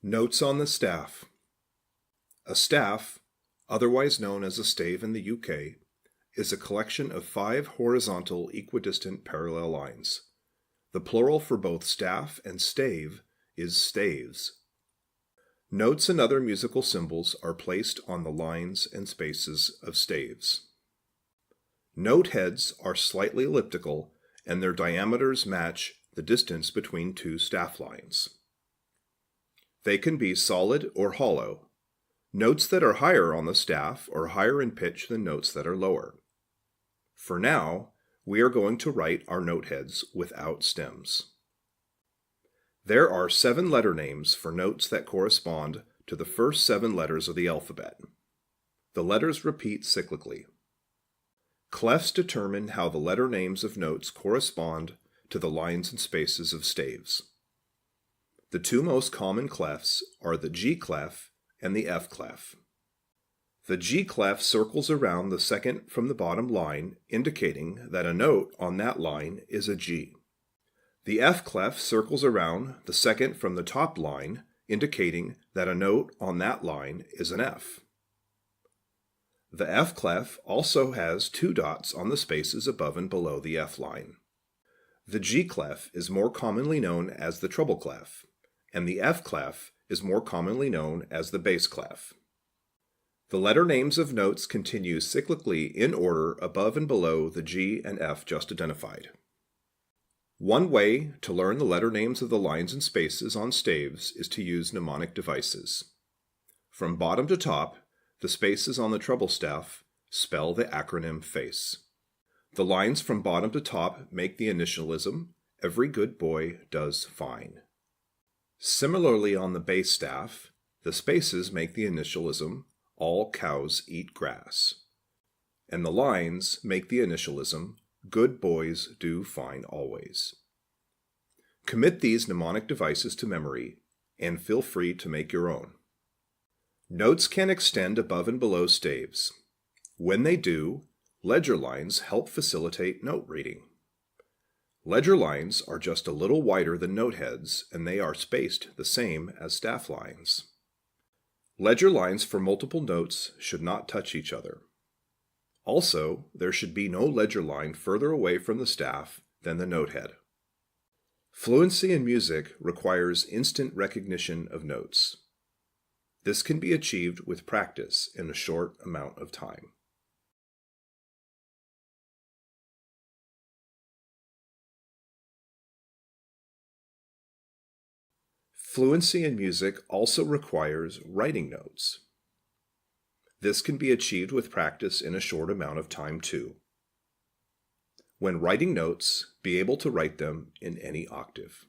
Notes on the staff. A staff, otherwise known as a stave in the UK, is a collection of 5 horizontal equidistant parallel lines. The plural for both staff and stave is staves. Notes and other musical symbols are placed on the lines and spaces of staves. Note heads are slightly elliptical and their diameters match the distance between 2 staff lines. They can be solid or hollow. Notes that are higher on the staff are higher in pitch than notes that are lower. For now, we are going to write our note heads without stems. There are 7 letter names for notes that correspond to the first 7 letters of the alphabet. The letters repeat cyclically. Clefs determine how the letter names of notes correspond to the lines and spaces of staves. The 2 most common clefs are the G clef and the F clef. The G clef circles around the second from the bottom line, indicating that a note on that line is a G. The F clef circles around the second from the top line, indicating that a note on that line is an F. The F clef also has 2 dots on the spaces above and below the F line. The G clef is more commonly known as the treble clef, and the F clef is more commonly known as the bass clef. The letter names of notes continue cyclically in order above and below the G and F just identified. One way to learn the letter names of the lines and spaces on staves is to use mnemonic devices. From bottom to top, the spaces on the treble staff spell the acronym FACE. The lines from bottom to top make the initialism, "Every good boy does fine." Similarly on the bass staff, the spaces make the initialism, "All cows eat grass." And the lines make the initialism, "Good boys do fine always." Commit these mnemonic devices to memory, and feel free to make your own. Notes can extend above and below staves. When they do, ledger lines help facilitate note reading. Ledger lines are just a little wider than note heads, and they are spaced the same as staff lines. Ledger lines for multiple notes should not touch each other. Also, there should be no ledger line further away from the staff than the note head. Fluency in music requires instant recognition of notes. This can be achieved with practice in a short amount of time. Fluency in music also requires writing notes. This can be achieved with practice in a short amount of time too. When writing notes, be able to write them in any octave.